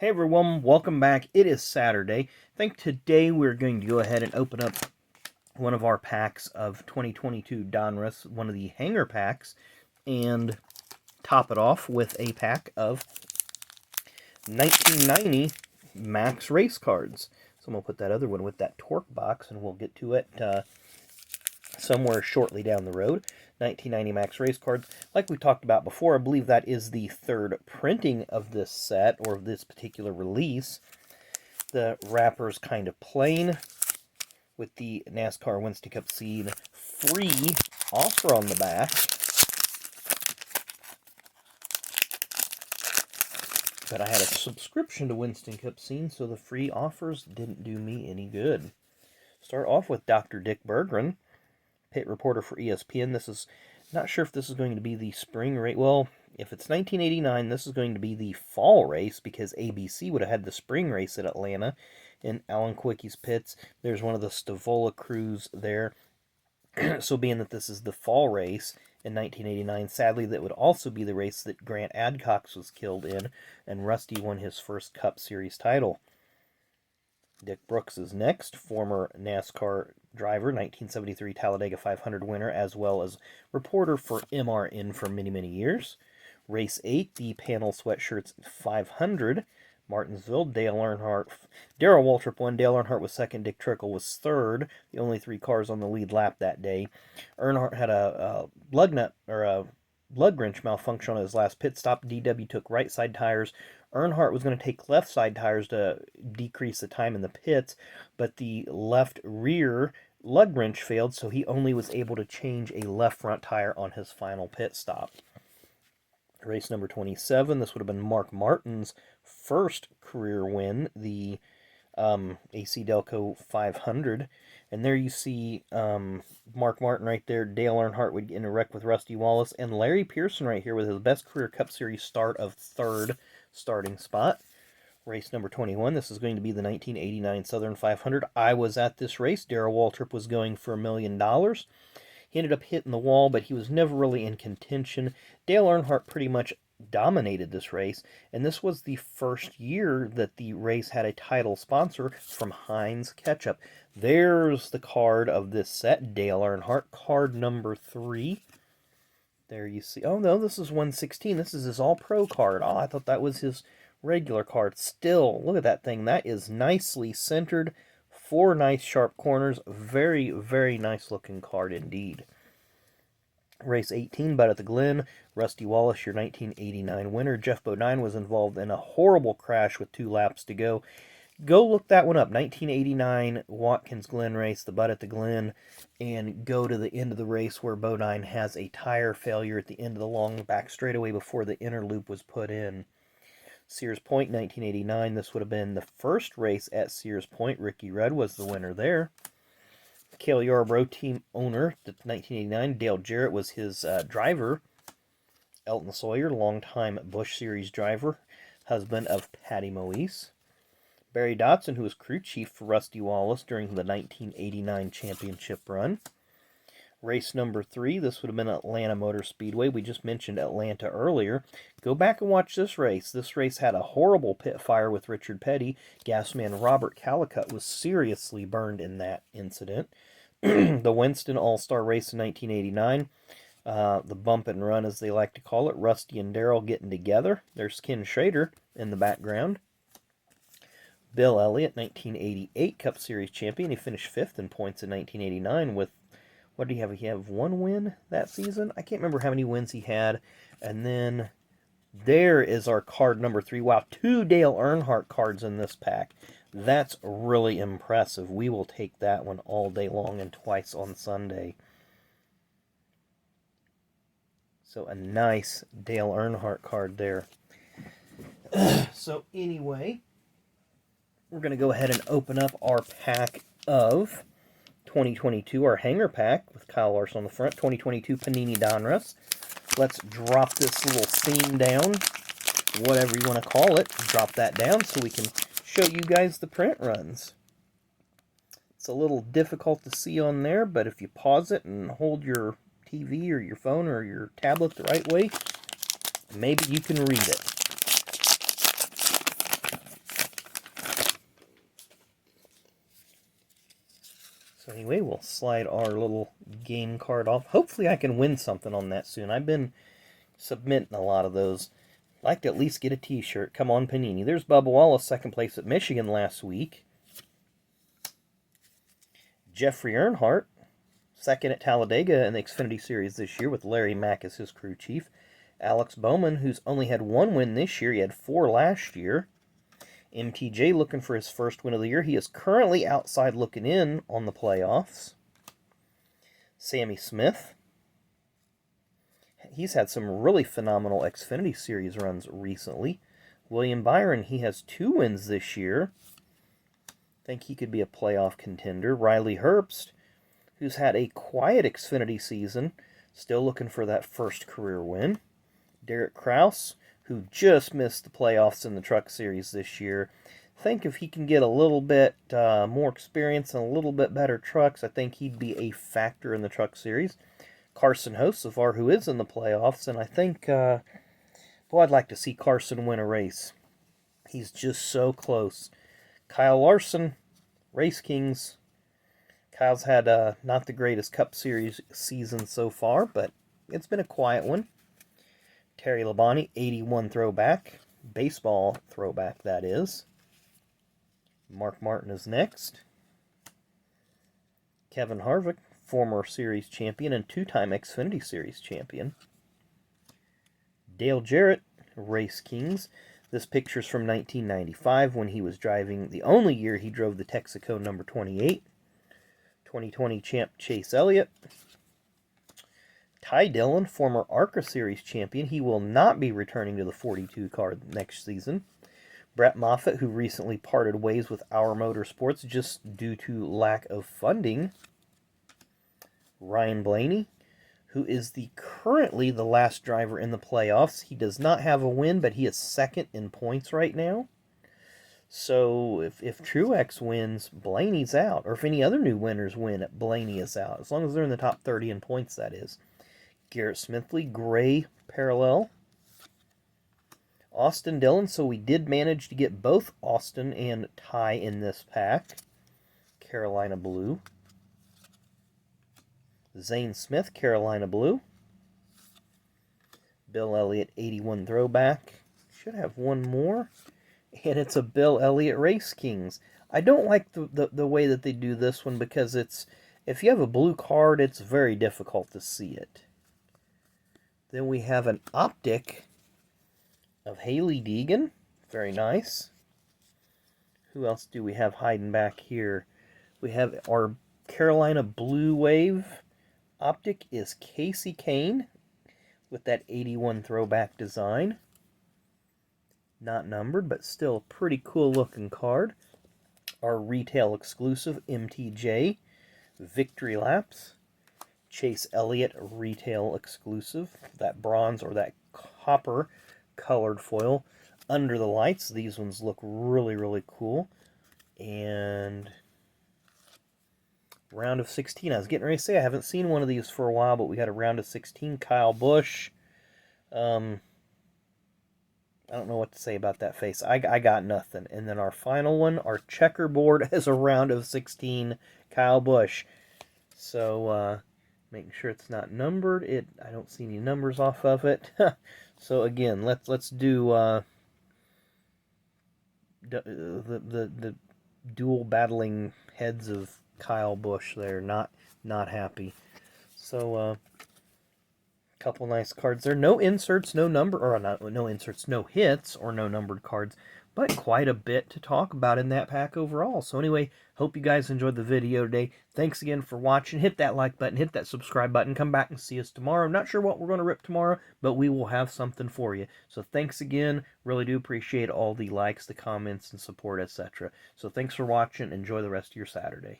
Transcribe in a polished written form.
Hey everyone, welcome back. It is Saturday. I think today we're going to go ahead and open up one of our packs of 2022 Donruss, one of the hanger packs, and top it off with a pack of 1990 Maxx race cards. So I'm going to put that other one with that torque box, and we'll get to it somewhere shortly down the road. 1990 Maxx race cards. Like we talked about before, I believe that is the third printing of this set, or of this particular release. The wrapper's kind of plain, with the NASCAR Winston Cup Scene free offer on the back. But I had a subscription to Winston Cup Scene, so the free offers didn't do me any good. Start off with Dr. Dick Berggren, pit reporter for ESPN. This is, not sure if this is going to be the spring race. Well, if it's 1989, this is going to be the fall race, because ABC would have had the spring race at Atlanta in Alan Quickie's pits. There's one of the Stavola crews there. So being that this is the fall race in 1989, sadly that would also be the race that Grant Adcox was killed in, and Rusty won his first Cup Series title. Dick Brooks is next, former NASCAR driver, 1973 Talladega 500 winner, as well as reporter for MRN for many, many years. Race 8, the Panel Sweatshirts 500, Martinsville, Dale Earnhardt. Darrell Waltrip won, Dale Earnhardt was second, Dick Trickle was third, the only three cars on the lead lap that day. Earnhardt had a lug nut, or a lug wrench malfunction on his last pit stop. DW took right side tires. Earnhardt was going to take left side tires to decrease the time in the pits, but the left rear lug wrench failed, so he only was able to change a left front tire on his final pit stop. Race number 27, this would have been Mark Martin's first career win, the AC Delco 500. And there you see Mark Martin right there. Dale Earnhardt would get in a wreck with Rusty Wallace. And Larry Pearson right here with his best career Cup Series start of third starting spot. Race number 21. This is going to be the 1989 Southern 500. I was at this race. Darrell Waltrip was going for $1 million. He ended up hitting the wall, but he was never really in contention. Dale Earnhardt pretty much dominated this race, and this was the first year that the race had a title sponsor from Heinz Ketchup. There's the card of this set, Dale Earnhardt, card number 3. There you see. Oh no, this is 116. This is his All-Pro card. Oh, I thought that was his regular card. Still, look at that thing. That is nicely centered. 4 nice sharp corners. Very, very nice looking card indeed. Race 18, Bud at the Glen. Rusty Wallace, your 1989 winner. Jeff Bodine was involved in a horrible crash with 2 laps to go. Go look that one up. 1989 Watkins Glen race, the Bud at the Glen, and go to the end of the race where Bodine has a tire failure at the end of the long back straightaway before the inner loop was put in. Sears Point, 1989. This would have been the first race at Sears Point. Ricky Rudd was the winner there. Cale Yarborough, team owner, 1989. Dale Jarrett was his driver. Elton Sawyer, longtime Busch Series driver, husband of Patty Moise. Barry Dotson, who was crew chief for Rusty Wallace during the 1989 championship run. Race number 3, this would have been Atlanta Motor Speedway. We just mentioned Atlanta earlier. Go back and watch this race. This race had a horrible pit fire with Richard Petty. Gasman Robert Callicutt was seriously burned in that incident. The Winston All-Star Race in 1989. The bump and run, as they like to call it. Rusty and Darrell getting together. There's Ken Schrader in the background. Bill Elliott, 1988 Cup Series champion. He finished 5th in points in 1989 with, what did he have? He had 1 win that season? I can't remember how many wins he had. And then there is our card number 3. Wow, 2 Dale Earnhardt cards in this pack. That's really impressive. We will take that one all day long and twice on Sunday. So a nice Dale Earnhardt card there. So anyway, we're going to go ahead and open up our pack of 2022, our hanger pack with Kyle Larson on the front. 2022 Panini Donruss. Let's drop this little scene down, whatever you want to call it. Drop that down so we can show you guys the print runs. It's a little difficult to see on there, but if you pause it and hold your TV or your phone or your tablet the right way, maybe you can read it. So anyway, we'll slide our little game card off. Hopefully I can win something on that soon. I've been submitting a lot of those. Like to at least get a t-shirt. Come on, Panini. There's Bubba Wallace, second place at Michigan last week. Jeffrey Earnhardt, second at Talladega in the Xfinity Series this year with Larry Mack as his crew chief. Alex Bowman, who's only had one win this year. He had 4 last year. MTJ looking for his first win of the year. He is currently outside looking in on the playoffs. Sammy Smith. He's had some really phenomenal Xfinity Series runs recently. William Byron, he has 2 wins this year. Think he could be a playoff contender. Riley Herbst, who's had a quiet Xfinity season, still looking for that first career win. Derek Kraus, who just missed the playoffs in the Truck Series this year. Think if he can get a little bit more experience and a little bit better trucks, I think he'd be a factor in the Truck Series. Carson Hocevar, who is in the playoffs, and I think, boy, I'd like to see Carson win a race. He's just so close. Kyle Larson, Race Kings. Kyle's had not the greatest Cup Series season so far, but it's been a quiet one. Terry Labonte, 81 throwback. Baseball throwback, that is. Mark Martin is next. Kevin Harvick, former Series champion and 2-time Xfinity Series champion. Dale Jarrett, Race Kings. This picture's from 1995 when he was driving, the only year he drove the Texaco number 28. 2020 champ Chase Elliott. Ty Dillon, former ARCA Series champion. He will not be returning to the 42 car next season. Brett Moffitt, who recently parted ways with Our Motorsports just due to lack of funding. Ryan Blaney, who is currently the last driver in the playoffs. He does not have a win, but he is second in points right now. So if Truex wins, Blaney's out. Or if any other new winners win, Blaney is out. As long as they're in the top 30 in points, that is. Garrett Smithley, gray parallel. Austin Dillon, so we did manage to get both Austin and Ty in this pack. Carolina blue. Zane Smith, Carolina blue. Bill Elliott, 81 throwback. Should have one more. And it's a Bill Elliott Race Kings. I don't like the way that they do this one because if you have a blue card, it's very difficult to see it. Then we have an optic of Hailie Deegan. Very nice. Who else do we have hiding back here? We have our Carolina Blue Wave optic is Casey Kane with that 81 throwback design. Not numbered, but still a pretty cool looking card. Our retail exclusive MTJ Victory Laps. Chase Elliott retail exclusive. That bronze or that copper colored foil. Under the lights, these ones look really, really cool. And round of 16. I was getting ready to say I haven't seen one of these for a while, but we got a round of 16. Kyle Busch. I don't know what to say about that face. I got nothing. And then our final one, our checkerboard as a round of 16, Kyle Busch. So, making sure it's not numbered. I don't see any numbers off of it. So again, let's do the dual battling heads of Kyle Busch there. Not happy. So couple nice cards there. No inserts, no number, or no inserts, no hits, or no numbered cards, but quite a bit to talk about in that pack overall. So anyway, hope you guys enjoyed the video today. Thanks again for watching. Hit that like button, hit that subscribe button. Come back and see us tomorrow. I'm not sure what we're going to rip tomorrow, but we will have something for you. So thanks again. Really do appreciate all the likes, the comments, and support, etc. So thanks for watching. Enjoy the rest of your Saturday.